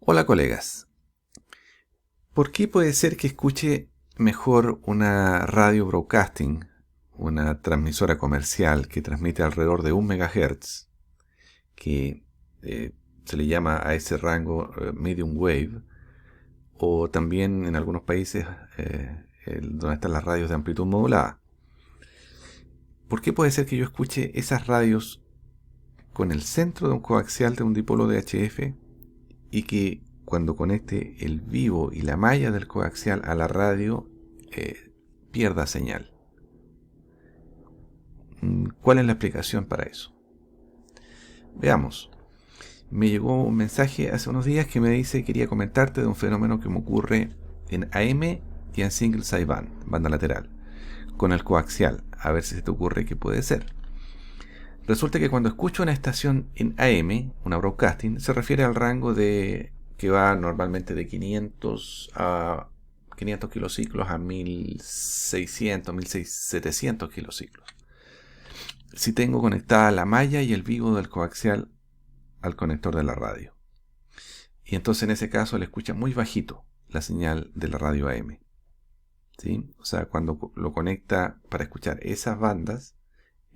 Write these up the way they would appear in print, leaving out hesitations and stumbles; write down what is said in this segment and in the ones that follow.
Hola colegas, ¿por qué puede ser que escuche mejor una radio broadcasting, una transmisora comercial que transmite alrededor de 1 MHz, que eh, se le llama a ese rango medium wave, o también en algunos países donde están las radios de amplitud modulada? ¿Por qué puede ser que yo escuche esas radios con el centro de un coaxial de un dipolo de HF y que cuando conecte el vivo y la malla del coaxial a la radio pierda señal? ¿Cuál es la explicación para eso? Veamos. Me llegó un mensaje hace unos días que me dice que quería comentarte de un fenómeno que me ocurre en AM y en single sideband, banda lateral, con el coaxial, a ver si se te ocurre qué puede ser. Resulta que cuando escucho una estación en AM, una broadcasting, se refiere al rango de que va normalmente de 500 kilociclos a 1600, 1700 kilociclos. Si tengo conectada la malla y el vivo del coaxial al conector de la radio. Y entonces en ese caso le escucha muy bajito la señal de la radio AM. ¿Sí? O sea, cuando lo conecta para escuchar esas bandas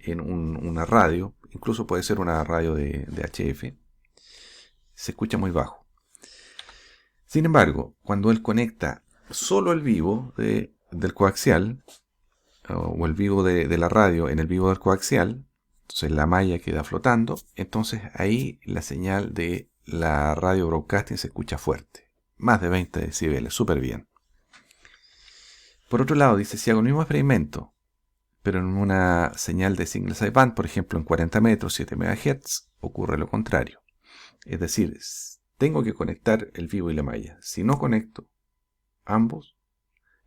en una radio, incluso puede ser una radio de HF, se escucha muy bajo. Sin embargo, cuando él conecta solo el vivo del coaxial, o el vivo de la radio en el vivo del coaxial, entonces la malla queda flotando, entonces ahí la señal de la radio broadcasting se escucha fuerte, más de 20 decibeles, súper bien. Por otro lado, dice, si hago el mismo experimento, pero en una señal de single sideband, por ejemplo en 40 metros, 7 MHz, ocurre lo contrario. Es decir, tengo que conectar el vivo y la malla. Si no conecto ambos,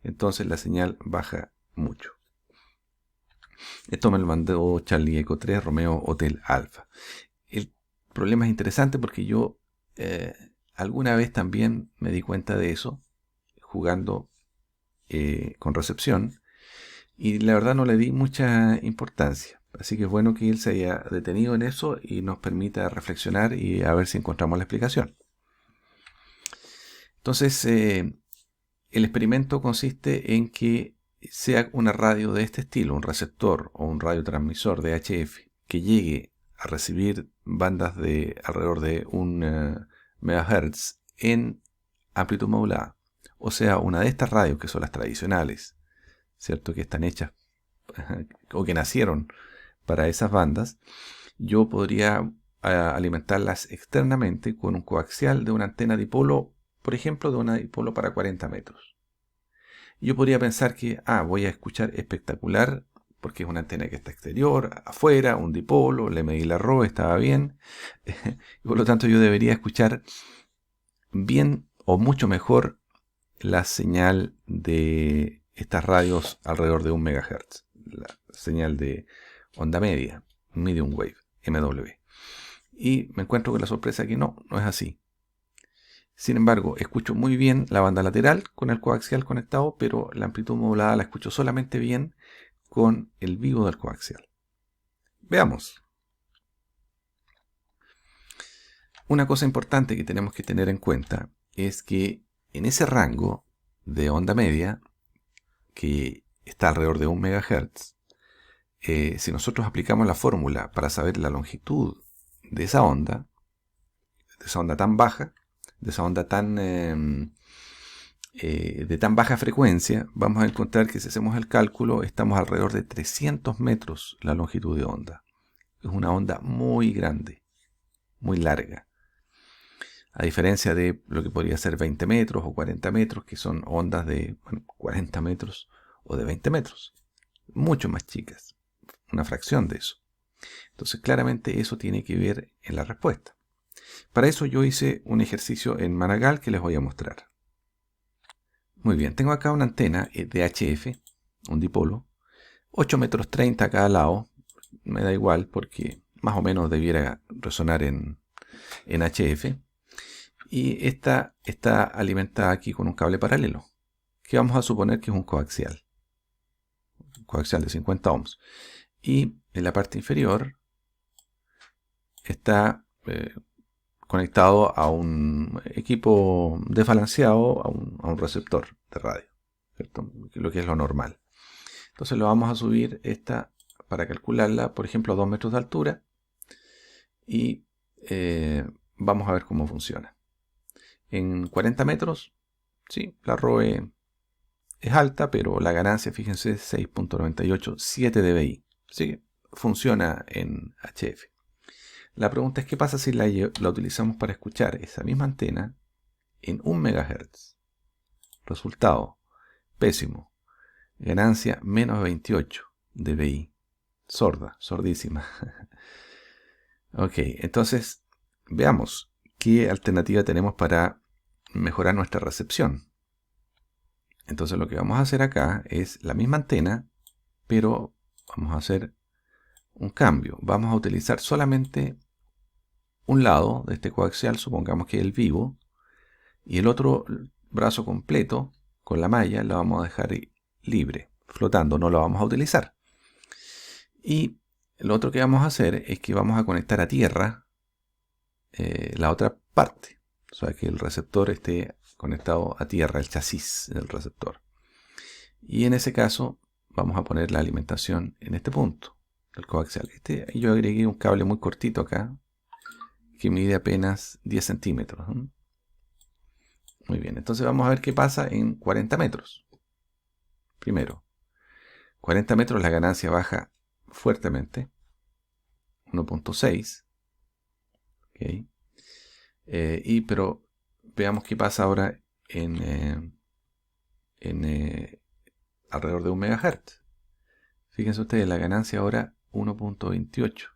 entonces la señal baja mucho. Esto me lo mandó Charlie Eco 3 Romeo Hotel Alpha. El problema es interesante porque yo alguna vez también me di cuenta de eso jugando con recepción y la verdad no le di mucha importancia. Así que es bueno que él se haya detenido en eso y nos permita reflexionar y a ver si encontramos la explicación. Entonces, el experimento consiste en que sea una radio de este estilo, un receptor o un radiotransmisor de HF, que llegue a recibir bandas de alrededor de 1 MHz en amplitud modulada. O sea, una de estas radios que son las tradicionales, ¿cierto? Que están hechas o que nacieron para esas bandas, yo podría alimentarlas externamente con un coaxial de una antena dipolo, por ejemplo, de una dipolo para 40 metros. Yo podría pensar que, voy a escuchar espectacular, porque es una antena que está exterior, afuera, un dipolo, le medí la RO, estaba bien, y por lo tanto yo debería escuchar bien o mucho mejor la señal de estas radios alrededor de 1 MHz, la señal de onda media, medium wave, MW. Y me encuentro con la sorpresa que no es así. Sin embargo, escucho muy bien la banda lateral con el coaxial conectado, pero la amplitud modulada la escucho solamente bien con el vivo del coaxial. Veamos. Una cosa importante que tenemos que tener en cuenta es que en ese rango de onda media, que está alrededor de 1 MHz, si nosotros aplicamos la fórmula para saber la longitud de esa onda tan baja, de esa onda de tan baja frecuencia, vamos a encontrar que si hacemos el cálculo estamos alrededor de 300 metros la longitud de onda. Es una onda muy grande, muy larga. A diferencia de lo que podría ser 20 metros o 40 metros, que son ondas de 40 metros o de 20 metros. Mucho más chicas, una fracción de eso. Entonces claramente eso tiene que ver en la respuesta. Para eso yo hice un ejercicio en Managal que les voy a mostrar. Muy bien, tengo acá una antena de HF, un dipolo, 8 metros 30 a cada lado, me da igual porque más o menos debiera resonar en HF. Y esta está alimentada aquí con un cable paralelo, que vamos a suponer que es un coaxial de 50 ohms. Y en la parte inferior está conectado a un equipo desbalanceado, a un receptor de radio, ¿cierto? Lo que es lo normal. Entonces lo vamos a subir esta para calcularla, por ejemplo, a 2 metros de altura y vamos a ver cómo funciona. En 40 metros, sí, la ROE es alta, pero la ganancia, fíjense, es 6.98, 7 dBi. Así que funciona en HF. La pregunta es, ¿qué pasa si la utilizamos para escuchar esa misma antena en 1 MHz? Resultado, pésimo. Ganancia, menos 28 dBi. Sorda, sordísima. Ok, entonces veamos qué alternativa tenemos para mejorar nuestra recepción. Entonces lo que vamos a hacer acá es la misma antena, pero vamos a hacer un cambio. Vamos a utilizar solamente un lado de este coaxial, supongamos que es el vivo, y el otro brazo completo con la malla lo vamos a dejar libre, flotando, no lo vamos a utilizar. Y lo otro que vamos a hacer es que vamos a conectar a tierra la otra parte, o sea que el receptor esté conectado a tierra, el chasis del receptor. Y en ese caso vamos a poner la alimentación en este punto del coaxial. Yo agregué un cable muy cortito acá que mide apenas 10 centímetros. Muy bien, entonces vamos a ver qué pasa en 40 metros. Primero, 40 metros la ganancia baja fuertemente, 1.6. Okay. Pero veamos qué pasa ahora en alrededor de 1 MHz. Fíjense ustedes, la ganancia ahora 1.28.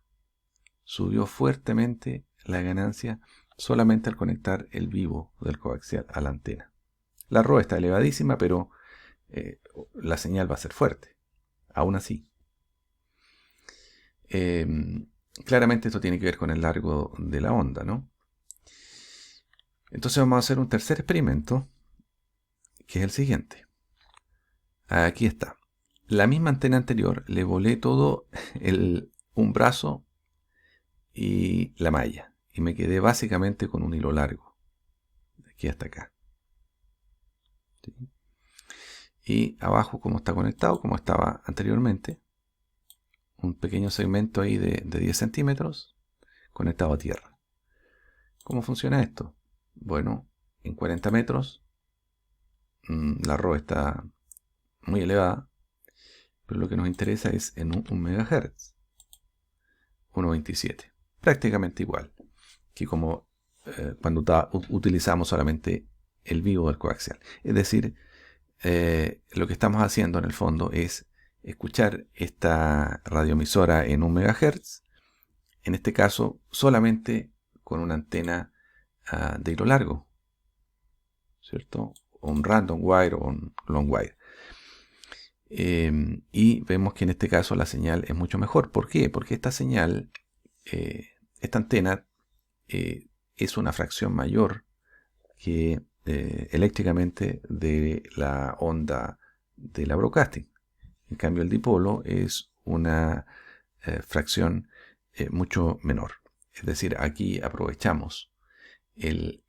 Subió fuertemente la ganancia solamente al conectar el vivo del coaxial a la antena. La ROE está elevadísima, pero la señal va a ser fuerte. Aún así. Claramente esto tiene que ver con el largo de la onda, ¿no? Entonces vamos a hacer un tercer experimento, que es el siguiente. Aquí está. La misma antena anterior, le volé todo un brazo y la malla. Y me quedé básicamente con un hilo largo. De aquí hasta acá. ¿Sí? Y abajo, como está conectado, como estaba anteriormente, un pequeño segmento ahí de 10 centímetros conectado a tierra. ¿Cómo funciona esto? Bueno, en 40 metros la ROE está muy elevada, pero lo que nos interesa es en 1 MHz, 1.27, prácticamente igual que como cuando utilizamos solamente el vivo del coaxial. Es decir, lo que estamos haciendo en el fondo es escuchar esta radioemisora en 1 MHz, en este caso solamente con una antena de hilo largo, ¿cierto? O un random wire o un long wire. Y vemos que en este caso la señal es mucho mejor. ¿Por qué? Porque esta señal, esta antena, es una fracción mayor que eléctricamente de la onda de la broadcasting. En cambio el dipolo es una fracción mucho menor. Es decir, aquí aprovechamos el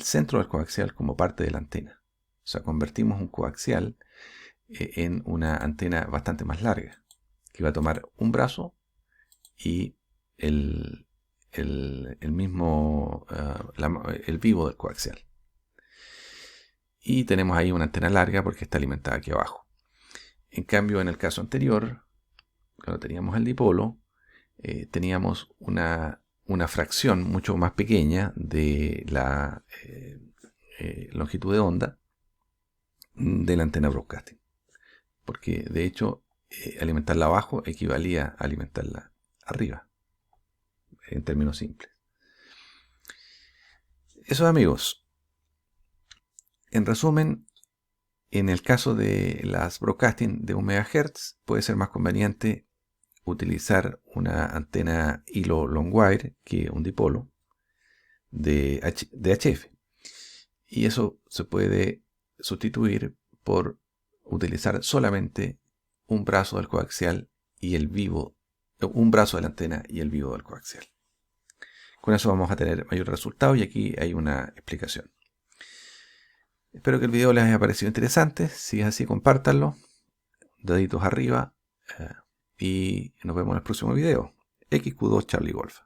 centro del coaxial como parte de la antena. O sea, convertimos un coaxial en una antena bastante más larga, que va a tomar un brazo y el mismo, el vivo del coaxial. Y tenemos ahí una antena larga porque está alimentada aquí abajo. En cambio, en el caso anterior, cuando teníamos el dipolo, teníamos una fracción mucho más pequeña de la longitud de onda de la antena broadcasting. Porque de hecho, alimentarla abajo equivalía a alimentarla arriba, en términos simples. Eso, amigos. En resumen, en el caso de las broadcasting de 1 MHz, puede ser más conveniente utilizar una antena hilo long wire que un dipolo de HF. Y eso se puede sustituir por utilizar solamente un brazo del coaxial y el vivo, un brazo de la antena y el vivo del coaxial. Con eso vamos a tener mayor resultado y aquí hay una explicación. Espero que el video les haya parecido interesante. Si es así, compártanlo. Deditos arriba. Y nos vemos en el próximo video. XQ2 Charlie Golf.